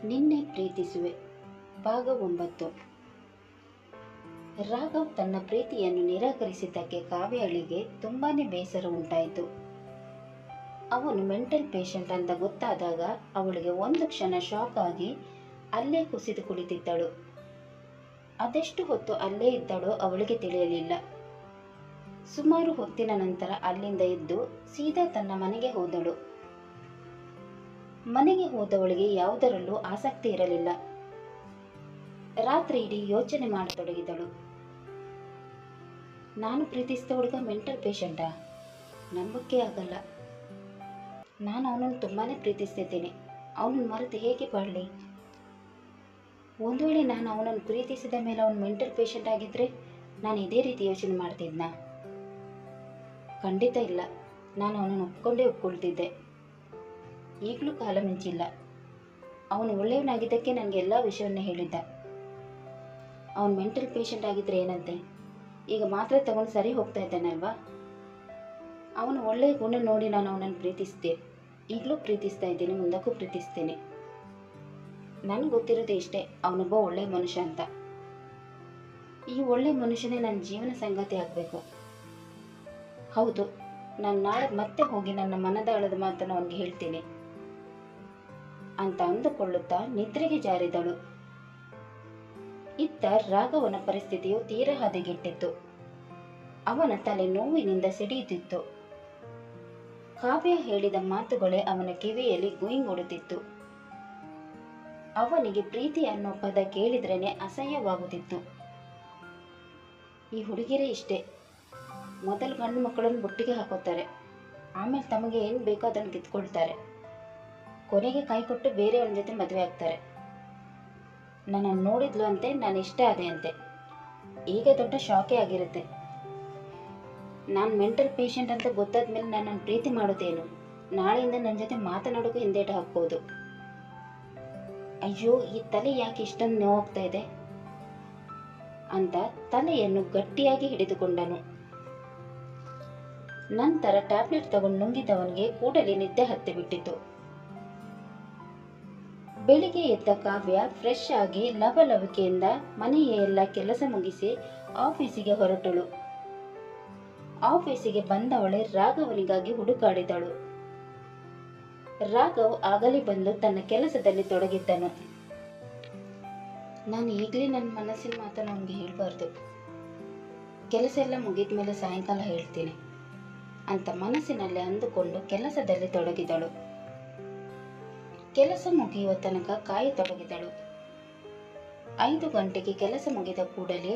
ನಿನ್ನೆ ಪ್ರೀತಿಸುವೆ ಭಾಗ 9. ರಾಘವ್ ತನ್ನ ಪ್ರೀತಿಯನ್ನು ನಿರಾಕರಿಸಿದ್ದಕ್ಕೆ ಕಾವ್ಯಳಿಗೆ ತುಂಬಾನೇ ಬೇಸರ ಉಂಟಾಯಿತು. ಅವನು ಮೆಂಟಲ್ ಪೇಷಂಟ್ ಅಂತ ಗೊತ್ತಾದಾಗ ಅವಳಿಗೆ ಒಂದು ಕ್ಷಣ ಶಾಕ್ ಆಗಿ ಅಲ್ಲೇ ಕುಸಿದು ಕುಳಿತಿದ್ದಳು. ಅದೆಷ್ಟು ಹೊತ್ತು ಅಲ್ಲೇ ಇದ್ದಳೋ ಅವಳಿಗೆ ತಿಳಿಯಲಿಲ್ಲ. ಸುಮಾರು ಹೊತ್ತಿನ ನಂತರ ಅಲ್ಲಿಂದ ಎದ್ದು ಸೀದಾ ತನ್ನ ಮನೆಗೆ ಹೋದಳು. ಮನೆಗೆ ಹೋದವಳಿಗೆ ಯಾವುದರಲ್ಲೂ ಆಸಕ್ತಿ ಇರಲಿಲ್ಲ. ರಾತ್ರಿ ಇಡೀ ಯೋಚನೆ ಮಾಡತೊಡಗಿದಳು. ನಾನು ಪ್ರೀತಿಸಿದ ಹುಡುಗ ಮೆಂಟಲ್ ಪೇಷಂಟಾ? ನಂಬಕ್ಕೆ ಆಗಲ್ಲ. ನಾನು ಅವನನ್ನು ತುಂಬಾನೇ ಪ್ರೀತಿಸ್ತಿದ್ದೀನಿ. ಅವನನ್ನು ಮರೆತು ಹೇಗೆ ಬಾಳಲಿ? ಒಂದು ವೇಳೆ ನಾನು ಅವನನ್ನು ಪ್ರೀತಿಸಿದ ಮೇಲೆ ಅವನು ಮೆಂಟಲ್ ಪೇಷಂಟ್ ಆಗಿದ್ರೆ ನಾನು ಇದೇ ರೀತಿ ಯೋಚನೆ ಮಾಡ್ತಿದ್ನಾ? ಖಂಡಿತ ಇಲ್ಲ. ನಾನು ಅವನನ್ನು ಒಪ್ಕೊಳ್ತಿದ್ದೆ. ಈಗಲೂ ಕಾಲ ಮಿಂಚಿಲ್ಲ. ಅವನು ಒಳ್ಳೆಯವನಾಗಿದ್ದಕ್ಕೆ ನನಗೆ ಎಲ್ಲ ವಿಷಯವನ್ನು ಹೇಳಿದ್ದ. ಅವನು ಮೆಂಟಲ್ ಪೇಷಂಟ್ ಆಗಿದ್ರೆ ಏನಂತೆ? ಈಗ ಮಾತ್ರೆ ತಗೊಂಡು ಸರಿ ಹೋಗ್ತಾ ಇದ್ದಾನಲ್ವಾ? ಅವನು ಒಳ್ಳೆಯ ಗುಣ ನೋಡಿ ನಾನು ಅವನನ್ನು ಪ್ರೀತಿಸಿದೆ. ಈಗಲೂ ಪ್ರೀತಿಸ್ತಾ ಇದ್ದೀನಿ, ಮುಂದಕ್ಕೂ ಪ್ರೀತಿಸ್ತೇನೆ. ನನಗೆ ಗೊತ್ತಿರೋದು ಇಷ್ಟೇ, ಅವನೊಬ್ಬ ಒಳ್ಳೆಯ ಮನುಷ್ಯ ಅಂತ. ಈ ಒಳ್ಳೆಯ ಮನುಷ್ಯನೇ ನನ್ನ ಜೀವನ ಸಂಗಾತಿ ಆಗಬೇಕು. ಹೌದು, ನಾನು ನಾಳೆ ಮತ್ತೆ ಹೋಗಿ ನನ್ನ ಮನದಾಳದ ಮಾತನ್ನು ಅವನಿಗೆ ಹೇಳ್ತೀನಿ ಅಂತ ಅಂದುಕೊಳ್ಳುತ್ತಾ ನಿದ್ರೆಗೆ ಜಾರಿದಳು. ಇತ್ತ ರಾಘವನ ಪರಿಸ್ಥಿತಿಯು ತೀರಾ ಹದಗೆಟ್ಟಿತ್ತು. ಅವನ ತಲೆ ನೋವಿನಿಂದ ಸಿಡಿಯುತ್ತಿತ್ತು. ಕಾವ್ಯ ಹೇಳಿದ ಮಾತುಗಳೇ ಅವನ ಕಿವಿಯಲ್ಲಿ ಗುಯಿಂಗೊಡುತ್ತಿತ್ತು. ಅವನಿಗೆ ಪ್ರೀತಿ ಅನ್ನೋ ಪದ ಕೇಳಿದ್ರೇನೆ ಅಸಹ್ಯವಾಗುತ್ತಿತ್ತು. ಈ ಹುಡುಗಿರೇ ಇಷ್ಟೇ, ಮೊದಲು ಗಂಡು ಮಕ್ಕಳನ್ನು ಬುಟ್ಟಿಗೆ ಹಾಕೋತಾರೆ, ಆಮೇಲೆ ತಮಗೆ ಏನು ಬೇಕೋ ಅದನ್ನು ಕಿತ್ಕೊಳ್ತಾರೆ, ಕೊನೆಗೆ ಕೈ ಕೊಟ್ಟು ಬೇರೆಯವನ ಜೊತೆ ಮದುವೆ ಆಗ್ತಾರೆ. ನನ್ನನ್ನು ನೋಡಿದ್ಲು ಅಂತೆ, ನಾನು ಇಷ್ಟ ಆದೆ ಅಂತೆ. ಈಗ ದೊಡ್ಡ ಶಾಕೇ ಆಗಿರುತ್ತೆ. ನಾನು ಮೆಂಟಲ್ ಪೇಷಂಟ್ ಅಂತ ಗೊತ್ತಾದ್ಮೇಲೆ ನನ್ನನ್ನು ಪ್ರೀತಿ ಮಾಡೋದೇನು? ನಾಳೆಯಿಂದ ನನ್ನ ಜೊತೆ ಮಾತನಾಡೋಕ್ಕೂ ಹಿಂದೇಟು ಹಾಕ್ಬೋದು. ಅಯ್ಯೋ, ಈ ತಲೆ ಯಾಕೆ ಇಷ್ಟೊಂದು ನೋವಾಗ್ತಾ ಇದೆ ಅಂತ ತಲೆಯನ್ನು ಗಟ್ಟಿಯಾಗಿ ಹಿಡಿದುಕೊಂಡನು. ನಂತರ ಟ್ಯಾಬ್ಲೆಟ್ ತಗೊಂಡು ನುಂಗಿದವನಿಗೆ ಕೂಡಲೇ ನಿದ್ದೆ ಹತ್ತಿ ಬಿಟ್ಟಿತು. ಬೆಳಿಗ್ಗೆ ಎದ್ದ ಕಾವ್ಯ ಫ್ರೆಶ್ ಆಗಿ ಲವಲವಿಕೆಯಿಂದ ಮನೆಯ ಎಲ್ಲ ಕೆಲಸ ಮುಗಿಸಿ ಆಫೀಸಿಗೆ ಹೊರಟಳು. ಆಫೀಸಿಗೆ ಬಂದವಳೆ ರಾಘವನಿಗಾಗಿ ಹುಡುಕಾಡಿದಳು. ರಾಘವ್ ಆಗಲೇ ಬಂದು ತನ್ನ ಕೆಲಸದಲ್ಲಿ ತೊಡಗಿದ್ದನು. ನಾನು ಈಗಲೇ ನನ್ನ ಮನಸ್ಸಿನ ಮಾತನ್ನು ಅವನಿಗೆ ಹೇಳಬಾರ್ದು. ಕೆಲಸ ಎಲ್ಲ ಮುಗಿದ ಮೇಲೆ ಸಾಯಂಕಾಲ ಹೇಳ್ತೀನಿ ಅಂತ ಮನಸ್ಸಿನಲ್ಲಿ ಅಂದುಕೊಂಡು ಕೆಲಸದಲ್ಲಿ ತೊಡಗಿದಳು. ಕೆಲಸ ಮುಗಿಯುವ ತನಕ ಕಾಯತೊಡಗಿದಳು. 5 ಗಂಟೆಗೆ ಕೆಲಸ ಮುಗಿದ ಕೂಡಲೇ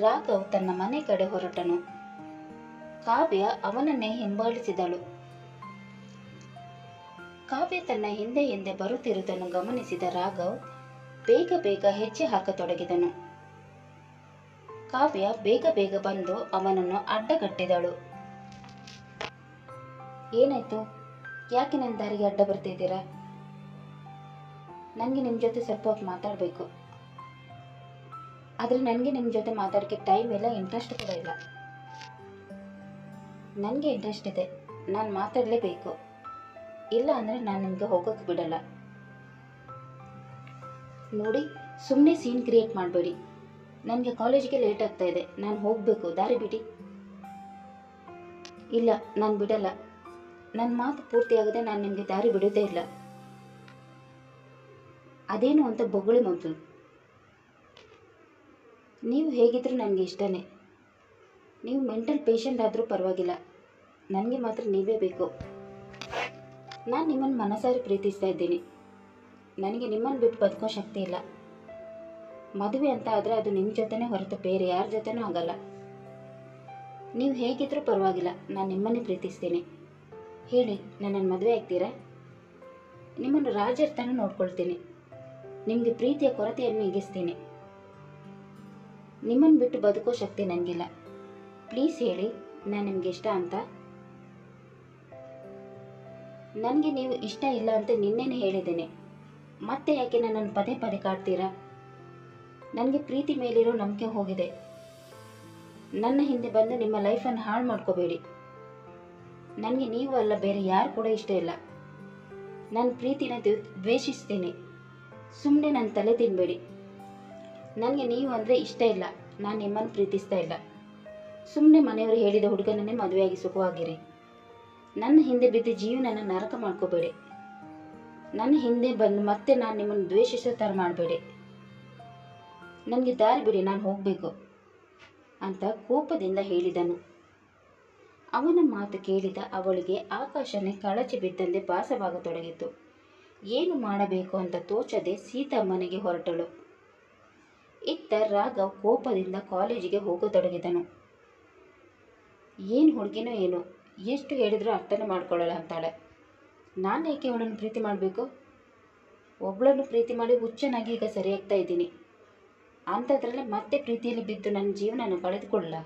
ರಾಘವ್ ತನ್ನ ಮನೆ ಕಡೆ ಹೊರಟನು. ಕಾವ್ಯ ಅವನನ್ನೇ ಹಿಂಬಾಲಿಸಿದಳು. ಕಾವ್ಯ ತನ್ನ ಹಿಂದೆ ಹಿಂದೆ ಬರುತ್ತಿರುವುದನ್ನು ಗಮನಿಸಿದ ರಾಘವ್ ಬೇಗ ಬೇಗ ಹೆಜ್ಜೆ ಹಾಕತೊಡಗಿದನು. ಕಾವ್ಯ ಬೇಗ ಬೇಗ ಬಂದು ಅವನನ್ನು ಅಡ್ಡಗಟ್ಟಿದಳು. ಏನಾಯ್ತು? ಯಾಕೆ ನನ್ನ ದಾರಿಗೆ ಅಡ್ಡ ಬರ್ತಿದ್ದೀರಾ? ನನಗೆ ನಿಮ್ಮ ಜೊತೆ ಸ್ವಲ್ಪ ಹೊತ್ತು ಮಾತಾಡಬೇಕು. ಆದರೆ ನನಗೆ ನಿಮ್ಮ ಜೊತೆ ಮಾತಾಡೋಕ್ಕೆ ಟೈಮ್ ಇಲ್ಲ, ಇಂಟ್ರೆಸ್ಟ್ ಕೂಡ ಇಲ್ಲ. ನನಗೆ ಇಂಟ್ರೆಸ್ಟ್ ಇದೆ, ನಾನು ಮಾತಾಡಲೇಬೇಕು. ಇಲ್ಲ ಅಂದರೆ ನಾನು ನಿಮಗೆ ಹೋಗೋಕ್ಕೆ ಬಿಡಲ್ಲ. ನೋಡಿ, ಸುಮ್ಮನೆ ಸೀನ್ ಕ್ರಿಯೇಟ್ ಮಾಡಬೇಡಿ. ನನಗೆ ಕಾಲೇಜಿಗೆ ಲೇಟ್ ಆಗ್ತಾ ಇದೆ, ನಾನು ಹೋಗಬೇಕು, ದಾರಿ ಬಿಡಿ. ಇಲ್ಲ, ನಾನು ಬಿಡಲ್ಲ. ನನ್ನ ಮಾತು ಪೂರ್ತಿಯಾಗದೆ ನಾನು ನಿಮಗೆ ದಾರಿ ಬಿಡೋದೇ ಇಲ್ಲ. ಅದೇನು ಅಂತ ಬೊಗಳಿ ಮೊದಲು. ನೀವು ಹೇಗಿದ್ರೂ ನನಗೆ ಇಷ್ಟನೇ. ನೀವು ಮೆಂಟಲ್ ಪೇಷಂಟ್ ಆದರೂ ಪರವಾಗಿಲ್ಲ, ನನಗೆ ಮಾತ್ರ ನೀವೇ ಬೇಕು. ನಾನು ನಿಮ್ಮನ್ನು ಮನಸಾರಿ ಪ್ರೀತಿಸ್ತಾ ಇದ್ದೀನಿ. ನನಗೆ ನಿಮ್ಮನ್ನು ಬಿಟ್ಟು ಬದುಕೋ ಶಕ್ತಿ ಇಲ್ಲ. ಮದುವೆ ಅಂತ ಆದರೆ ಅದು ನಿಮ್ಮ ಜೊತೆನೇ ಹೊರತು ಬೇರೆ ಯಾರ ಜೊತೆನೂ ಆಗಲ್ಲ. ನೀವು ಹೇಗಿದ್ರೂ ಪರವಾಗಿಲ್ಲ, ನಾನು ನಿಮ್ಮನ್ನೇ ಪ್ರೀತಿಸ್ತೀನಿ. ಹೇಳಿ, ನನ್ನನ್ನು ಮದುವೆ ಆಗ್ತೀರಾ? ನಿಮ್ಮನ್ನು ರಾಜರ ತನ ನೋಡ್ಕೊಳ್ತೀನಿ. ನಿಮಗೆ ಪ್ರೀತಿಯ ಕೊರತೆಯನ್ನು ನೀಗಿಸ್ತೀನಿ. ನಿಮ್ಮನ್ನು ಬಿಟ್ಟು ಬದುಕೋ ಶಕ್ತಿ ನನಗಿಲ್ಲ. ಪ್ಲೀಸ್ ಹೇಳಿ, ನಾನು ನಿಮಗೆ ಇಷ್ಟ ಅಂತ. ನನಗೆ ನೀವು ಇಷ್ಟ ಇಲ್ಲ ಅಂತ ನಿನ್ನೆನೇ ಹೇಳಿದ್ದೇನೆ. ಮತ್ತೆ ಯಾಕೆ ನನ್ನನ್ನು ಪದೇ ಪದೇ ಕಾಡ್ತೀರಾ? ನನಗೆ ಪ್ರೀತಿ ಮೇಲಿರೋ ನಂಬಿಕೆ ಹೋಗಿದೆ. ನನ್ನ ಹಿಂದೆ ಬಂದು ನಿಮ್ಮ ಲೈಫನ್ನು ಹಾಳು ಮಾಡ್ಕೋಬೇಡಿ. ನನಗೆ ನೀವು ಅಲ್ಲ ಬೇರೆ ಯಾರು ಕೂಡ ಇಷ್ಟ ಇಲ್ಲ. ನಾನು ಪ್ರೀತಿನ ದ್ವೇಷಿಸ್ತೀನಿ. ಸುಮ್ಮನೆ ನನ್ನ ತಲೆ ತಿನ್ನಬೇಡಿ. ನನಗೆ ನೀವು ಅಂದರೆ ಇಷ್ಟ ಇಲ್ಲ, ನಾನು ನಿಮ್ಮನ್ನು ಪ್ರೀತಿಸ್ತಾ ಇಲ್ಲ. ಸುಮ್ಮನೆ ಮನೆಯವರು ಹೇಳಿದ ಹುಡುಗನನ್ನೇ ಮದುವೆಯಾಗಿ ಸುಖವಾಗಿರಿ. ನನ್ನ ಹಿಂದೆ ಬಿದ್ದು ಜೀವನನ ನರಕ ಮಾಡ್ಕೋಬೇಡಿ. ನನ್ನ ಹಿಂದೆ ಬಂದು ಮತ್ತೆ ನಾನು ನಿಮ್ಮನ್ನು ದ್ವೇಷಿಸೋ ಥರ ಮಾಡಬೇಡಿ. ನನಗೆ ದಾರಿ ಬಿಡಿ, ನಾನು ಹೋಗಬೇಕು ಅಂತ ಕೋಪದಿಂದ ಹೇಳಿದನು. ಅವನ ಮಾತು ಕೇಳಿದ ಅವಳಿಗೆ ಆಕಾಶನೇ ಕಳಚಿ ಬಿದ್ದಂತೆ ಭಾಸವಾಗತೊಡಗಿತು. ಏನು ಮಾಡಬೇಕು ಅಂತ ತೋಚದೆ ಸೀತಾ ಮನೆಗೆ ಹೊರಟಳು. ಇತ್ತ ರಾಘವ್ ಕೋಪದಿಂದ ಕಾಲೇಜಿಗೆ ಹೋಗತೊಡಗಿದನು. ಏನು ಹುಡುಗಿನೋ ಏನೋ, ಎಷ್ಟು ಹೇಳಿದರೂ ಅರ್ಥನೇ ಮಾಡ್ಕೊಳ್ಳಲ್ಲ ಅಂತಾಳೆ. ನಾನು ಏಕೆ ಅವಳನ್ನು ಪ್ರೀತಿ ಮಾಡಬೇಕು? ಒಬ್ಬಳನ್ನು ಪ್ರೀತಿ ಮಾಡಿ ಹುಚ್ಚನಾಗಿ ಈಗ ಸರಿಯಾಗ್ತಾ ಇದ್ದೀನಿ. ಅಂಥದ್ರಲ್ಲೇ ಮತ್ತೆ ಪ್ರೀತಿಯಲ್ಲಿ ಬಿದ್ದು ನನ್ನ ಜೀವನನ ಕಳೆದುಕೊಳ್ಳಲ್ಲ.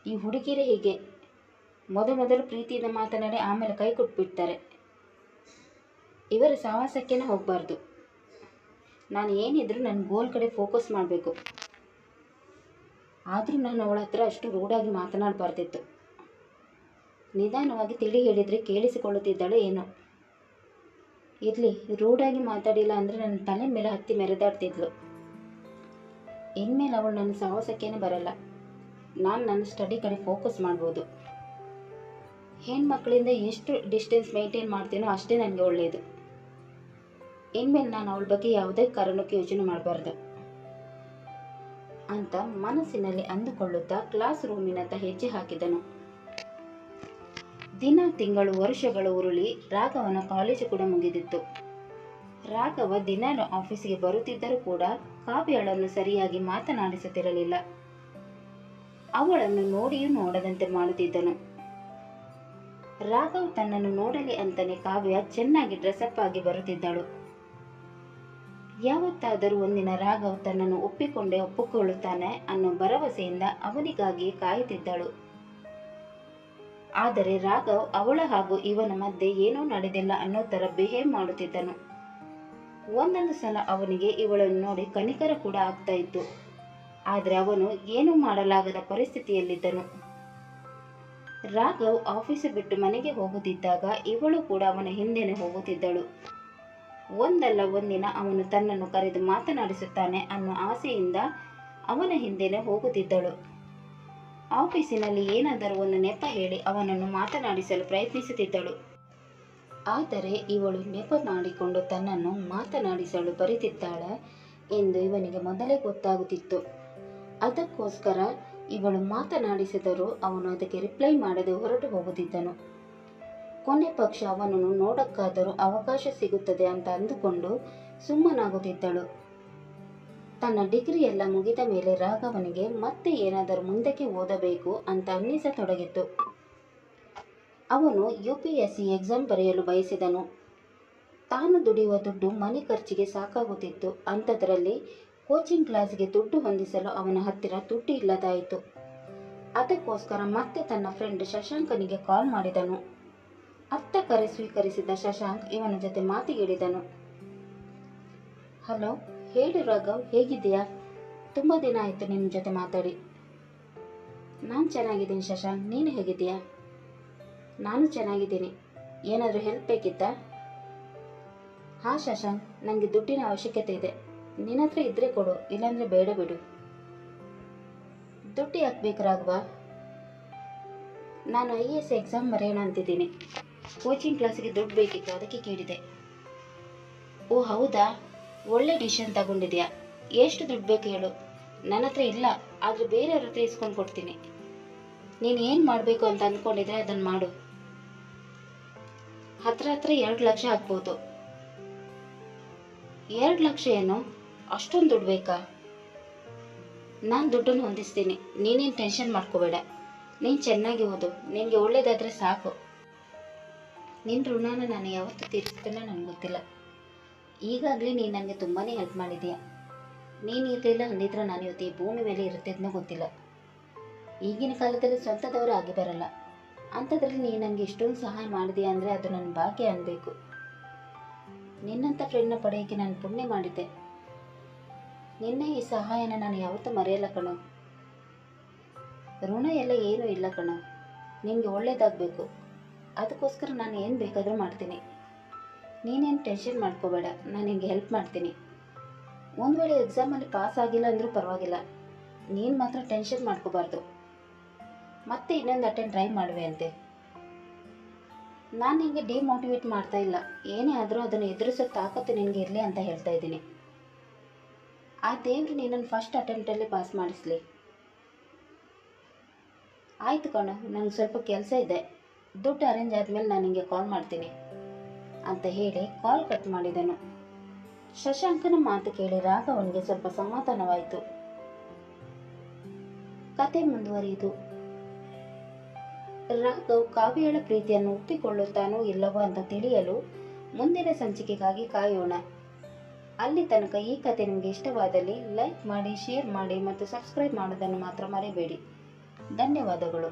ಈ ಹುಡುಗಿರೇ ಹೀಗೆ, ಮೊದಲು ಪ್ರೀತಿಯಿಂದ ಮಾತನಾಡಿ ಆಮೇಲೆ ಕೈ ಕೊಟ್ಬಿಡ್ತಾರೆ. ಇವರ ಸಹವಾಸಕ್ಕೇನೆ ಹೋಗಬಾರ್ದು. ನಾನು ಏನಿದ್ರು ನನ್ನ ಗೋಲ್ ಕಡೆ ಫೋಕಸ್ ಮಾಡಬೇಕು. ಆದರೂ ನಾನು ಅವಳ ಹತ್ರ ಅಷ್ಟು ರೂಢಾಗಿ ಮಾತನಾಡಬಾರ್ದಿತ್ತು. ನಿಧಾನವಾಗಿ ತಿಳಿ ಹೇಳಿದರೆ ಕೇಳಿಸಿಕೊಳ್ಳುತ್ತಿದ್ದಾಳೆ ಏನೋ. ಇರಲಿ, ರೂಢಾಗಿ ಮಾತಾಡಿಲ್ಲ ಅಂದರೆ ನನ್ನ ತಲೆ ಮೇಲೆ ಹತ್ತಿ ಮೆರೆದಾಡ್ತಿದ್ಲು. ಇನ್ಮೇಲೆ ಅವಳು ನನ್ನ ಸಹವಾಸಕ್ಕೇನೆ ಬರಲ್ಲ. ನಾನು ನನ್ನ ಸ್ಟಡಿ ಕಡೆ ಫೋಕಸ್ ಮಾಡ್ಬೋದು. ಹೆಣ್ಮಕ್ಳಿಂದ ಎಷ್ಟು ಡಿಸ್ಟೆನ್ಸ್ ಮೇಂಟೈನ್ ಮಾಡ್ತೀನೋ ಅಷ್ಟೇ ನನಗೆ ಒಳ್ಳೆಯದು. ಇನ್ಮೇಲೆ ನಾನು ಅವಳ ಬಗ್ಗೆ ಯಾವುದೇ ಕಾರಣಕ್ಕೆ ಯೋಚನೆ ಮಾಡಬಾರ್ದು ಅಂತ ಮನಸ್ಸಿನಲ್ಲಿ ಅಂದುಕೊಳ್ಳುತ್ತಾ ಕ್ಲಾಸ್ ರೂಮಿನತ್ತ ಹೆಜ್ಜೆ ಹಾಕಿದನು. ದಿನ, ತಿಂಗಳು, ವರ್ಷಗಳು ಉರುಳಿ ರಾಘವನ ಕಾಲೇಜು ಕೂಡ ಮುಗಿದಿತ್ತು. ರಾಘವ ದಿನಾಲು ಆಫೀಸಿಗೆ ಬರುತ್ತಿದ್ದರೂ ಕೂಡ ಕಾವ್ಯಳನ್ನು ಸರಿಯಾಗಿ ಮಾತನಾಡಿಸುತ್ತಿರಲಿಲ್ಲ. ಅವಳನ್ನು ನೋಡಿಯೂ ನೋಡದಂತೆ ಮಾಡುತ್ತಿದ್ದನು. ರಾಘವ್ ತನ್ನನ್ನು ನೋಡಲಿ ಅಂತಾನೆ ಕಾವ್ಯ ಚೆನ್ನಾಗಿ ಡ್ರೆಸ್ಅಪ್ ಆಗಿ ಬರುತ್ತಿದ್ದಳು. ಯಾವತ್ತಾದರೂ ಒಂದಿನ ರಾಘವ್ ತನ್ನನ್ನು ಒಪ್ಪಿಕೊಳ್ಳುತ್ತಾನೆ ಅನ್ನೋ ಭರವಸೆಯಿಂದ ಅವನಿಗಾಗಿ ಕಾಯುತ್ತಿದ್ದಳು. ಆದರೆ ರಾಘವ್ ಅವಳ ಹಾಗೂ ಇವನ ಮಧ್ಯೆ ಏನೂ ನಡೆದಿಲ್ಲ ಅನ್ನೋ ಥರ ಬಿಹೇವ್ ಮಾಡುತ್ತಿದ್ದನು. ಒಂದೊಂದು ಸಲ ಅವನಿಗೆ ಇವಳನ್ನು ನೋಡಿ ಕನಿಕರ ಕೂಡ ಆಗ್ತಾ ಇತ್ತು. ಆದರೆ ಅವನು ಏನೂ ಮಾಡಲಾಗದ ಪರಿಸ್ಥಿತಿಯಲ್ಲಿದ್ದನು. ರಾಘವ್ ಆಫೀಸು ಬಿಟ್ಟು ಮನೆಗೆ ಹೋಗುತ್ತಿದ್ದಾಗ ಇವಳು ಕೂಡ ಅವನ ಹಿಂದೆನೆ ಹೋಗುತ್ತಿದ್ದಳು. ಒಂದಲ್ಲ ಒಂದಿನ ಅವನು ತನ್ನನ್ನು ಕರೆದು ಮಾತನಾಡಿಸುತ್ತಾನೆ ಅನ್ನೋ ಆಸೆಯಿಂದ ಅವನ ಹಿಂದೆನೆ ಹೋಗುತ್ತಿದ್ದಳು. ಆಫೀಸಿನಲ್ಲಿ ಏನಾದರೂ ಒಂದು ನೆಪ ಹೇಳಿ ಅವನನ್ನು ಮಾತನಾಡಿಸಲು ಪ್ರಯತ್ನಿಸುತ್ತಿದ್ದಳು. ಆದರೆ ಇವಳು ನೆಪ ಮಾಡಿಕೊಂಡು ತನ್ನನ್ನು ಮಾತನಾಡಿಸಲು ಬರುತ್ತಿದ್ದಾಳೆ ಎಂದು ಇವನಿಗೆ ಮೊದಲೇ ಗೊತ್ತಾಗುತ್ತಿತ್ತು. ಅದಕ್ಕೋಸ್ಕರ ಇವಳು ಮಾತನಾಡಿಸಿದರೂ ಅವನು ಅದಕ್ಕೆ ರಿಪ್ಲೈ ಮಾಡದೆ ಹೊರಟು ಹೋಗುತ್ತಿದ್ದನು. ಕೊನೆ ಪಕ್ಷ ಅವನನ್ನು ನೋಡಕ್ಕಾದರೂ ಅವಕಾಶ ಸಿಗುತ್ತದೆ ಅಂತ ಅಂದುಕೊಂಡು ಸುಮ್ಮನಾಗುತ್ತಿದ್ದಳು. ತನ್ನ ಡಿಗ್ರಿ ಎಲ್ಲ ಮುಗಿದ ಮೇಲೆ ರಾಘವನಿಗೆ ಮತ್ತೆ ಏನಾದರೂ ಮುಂದಕ್ಕೆ ಓದಬೇಕು ಅಂತ ಅನ್ನಿಸತೊಡಗಿತ್ತು. ಅವನು UPSC ಎಕ್ಸಾಮ್ ಬರೆಯಲು ಬಯಸಿದನು. ತಾನು ದುಡಿಯುವ ದುಡ್ಡು ಮನೆ ಖರ್ಚಿಗೆ ಸಾಕಾಗುತ್ತಿತ್ತು. ಅಂಥದ್ರಲ್ಲಿ ಕೋಚಿಂಗ್ ಕ್ಲಾಸ್ಗೆ ದುಡ್ಡು ಹೊಂದಿಸಲು ಅವನ ಹತ್ತಿರ ದುಡ್ಡು ಇಲ್ಲದಾಯಿತು. ಅದಕ್ಕೋಸ್ಕರ ಮತ್ತೆ ತನ್ನ ಫ್ರೆಂಡ್ ಶಶಾಂಕನಿಗೆ ಕಾಲ್ ಮಾಡಿದನು. ಅತ್ತ ಕರೆ ಸ್ವೀಕರಿಸಿದ ಶಶಾಂಕ್ ಇವನ ಜೊತೆ ಮಾತಿಗಿಳಿದನು. ಹಲೋ, ಹೇಳು ರಾಘವ್, ಹೇಗಿದ್ದೀಯಾ? ತುಂಬ ದಿನ ಆಯಿತು ನಿನ್ನ ಜೊತೆ ಮಾತಾಡಿ. ನಾನು ಚೆನ್ನಾಗಿದ್ದೀನಿ ಶಶಾಂಕ್, ನೀನು ಹೇಗಿದ್ದೀಯಾ? ನಾನು ಚೆನ್ನಾಗಿದ್ದೀನಿ. ಏನಾದರೂ ಹೆಲ್ಪ್ ಬೇಕಿತ್ತಾ? ಹಾಂ ಶಶಾಂಕ್, ನನಗೆ ದುಡ್ಡಿನ ಅವಶ್ಯಕತೆ ಇದೆ. ನಿನ್ನ ಹತ್ರ ಇದ್ದರೆ ಕೊಡು, ಇಲ್ಲಾಂದರೆ ಬೇಡ ಬಿಡು. ದುಡ್ಡು ಯಾಕೆ ಬೇಕು ರಾಘವ? ನಾನು IAS ಎಕ್ಸಾಮ್ ಬರೆಯೋಣ ಅಂತಿದ್ದೀನಿ. ಕೋಚಿಂಗ್ ಕ್ಲಾಸಿಗೆ ದುಡ್ಡು ಬೇಕಿತ್ತು, ಅದಕ್ಕೆ ಕೇಳಿದೆ. ಓ ಹೌದಾ, ಒಳ್ಳೆ ಡಿಸಿಷನ್ ತಗೊಂಡಿದ್ಯಾ. ಎಷ್ಟು ದುಡ್ಡು ಬೇಕು ಹೇಳು? ನನ್ನ ಹತ್ರ ಇಲ್ಲ, ಆದರೆ ಬೇರೆಯವ್ರ ಹತ್ರ ಇಸ್ಕೊಂಡು ಕೊಡ್ತೀನಿ. ನೀನು ಏನು ಮಾಡಬೇಕು ಅಂತ ಅಂದ್ಕೊಂಡಿದ್ರೆ ಅದನ್ನು ಮಾಡು. ಹತ್ರ 2 ಲಕ್ಷ ಆಗ್ಬೋದು. 2 ಲಕ್ಷ ಏನು, ಅಷ್ಟೊಂದು ದುಡ್ಡು ಬೇಕಾ? ನಾನು ದುಡ್ಡನ್ನು ಹೊಂದಿಸ್ತೀನಿ, ನೀನೇನು ಟೆನ್ಷನ್ ಮಾಡ್ಕೋಬೇಡ. ನೀನು ಚೆನ್ನಾಗಿ ಓದು, ನಿನಗೆ ಒಳ್ಳೇದಾದರೆ ಸಾಕು. ನಿನ್ನ ಋಣನ ನಾನು ಯಾವತ್ತೂ ತೀರಿಸ್ತೀನೋ ನನಗೆ ಗೊತ್ತಿಲ್ಲ. ಈಗಾಗಲೇ ನೀನು ನನಗೆ ತುಂಬಾ ಹೆಲ್ಪ್ ಮಾಡಿದೀಯ. ನೀನು ಇರಲಿಲ್ಲ ಅಂದಿದ್ರೆ ನಾನು ಇವತ್ತು ಈ ಭೂಮಿ ಮೇಲೆ ಇರುತ್ತಿದ್ನೋ ಗೊತ್ತಿಲ್ಲ. ಈಗಿನ ಕಾಲದಲ್ಲಿ ಸ್ವಂತದವರು ಆಗಿ ಬರಲ್ಲ. ಅಂಥದ್ರಲ್ಲಿ ನೀನು ನನಗೆ ಇಷ್ಟೊಂದು ಸಹಾಯ ಮಾಡಿದೀಯ ಅಂದರೆ ಅದು ನನ್ನ ಭಾಗ್ಯ ಅನ್ನಬೇಕು. ನಿನ್ನಂಥ ಫ್ರೆಂಡ್ನ ಪಡೆಯೋಕ್ಕೆ ನಾನು ಪುಣ್ಯ ಮಾಡಿದ್ದೆ. ನಿನ್ನೆ ಈ ಸಹಾಯನ ನಾನು ಯಾವತ್ತೂ ಮರೆಯಲ್ಲ ಕಣೋ. ಋಣ ಎಲ್ಲ ಏನೂ ಇಲ್ಲ ಕಣೋ, ನಿನಗೆ ಒಳ್ಳೇದಾಗಬೇಕು. ಅದಕ್ಕೋಸ್ಕರ ನಾನು ಏನು ಬೇಕಾದರೂ ಮಾಡ್ತೀನಿ. ನೀನೇನು ಟೆನ್ಷನ್ ಮಾಡ್ಕೋಬೇಡ, ನಾನು ನಿನಗೆ ಹೆಲ್ಪ್ ಮಾಡ್ತೀನಿ. ಒಂದು ವೇಳೆ ಎಕ್ಸಾಮಲ್ಲಿ ಪಾಸ್ ಆಗಿಲ್ಲ ಅಂದರೂ ಪರವಾಗಿಲ್ಲ, ನೀನು ಮಾತ್ರ ಟೆನ್ಷನ್ ಮಾಡ್ಕೋಬಾರ್ದು. ಮತ್ತೆ ಇನ್ನೊಂದು ಅಟೆಂಡ್ ಟ್ರೈ ಮಾಡುವೆ ಅಂತೆ. ನಾನು ನಿನಗೆ ಡಿಮೋಟಿವೇಟ್ ಮಾಡ್ತಾ ಇಲ್ಲ, ಏನೇ ಆದರೂ ಅದನ್ನು ಎದುರಿಸೋ ತಾಕತ್ತು ನಿನಗೆ ಇರಲಿ ಅಂತ ಹೇಳ್ತಾ ಇದ್ದೀನಿ. ಆ ದೇವರು ನಿನ್ನನ್ನು ಫಸ್ಟ್ ಅಟೆಂಪ್ಟಲ್ಲಿ ಪಾಸ್ ಮಾಡಿಸ್ಲಿ. ಆಯಿತು ಕಣೋ, ನನಗೆ ಸ್ವಲ್ಪ ಕೆಲಸ ಇದೆ, ದುಡ್ಡು ಅರೇಂಜ್ ಆದಮೇಲೆ ನಾನು ನಿನಗೆ ಕಾಲ್ ಮಾಡ್ತೀನಿ ಅಂತ ಹೇಳಿ ಕಾಲ್ ಕಟ್ ಮಾಡಿದನು. ಶಶಾಂಕನ ಮಾತು ಕೇಳಿ ರಾಘವನಿಗೆ ಸ್ವಲ್ಪ ಸಮಾಧಾನವಾಯಿತು. ಕತೆ ಮುಂದುವರಿಯಿತು. ರಾಘವ್ ಕಾವ್ಯಳ ಪ್ರೀತಿಯನ್ನು ಒಪ್ಪಿಕೊಳ್ಳುತ್ತಾನೋ ಇಲ್ಲವೋ ಅಂತ ತಿಳಿಯಲು ಮುಂದಿನ ಸಂಚಿಕೆಗಾಗಿ ಕಾಯೋಣ. ಅಲ್ಲಿ ತನಕ ಈ ಕತೆ ನಿಮಗೆ ಇಷ್ಟವಾದಲ್ಲಿ ಲೈಕ್ ಮಾಡಿ, ಶೇರ್ ಮಾಡಿ ಮತ್ತು ಸಬ್ಸ್ಕ್ರೈಬ್ ಮಾಡೋದನ್ನು ಮಾತ್ರ ಮರಿಬೇಡಿ. ಧನ್ಯವಾದಗಳು.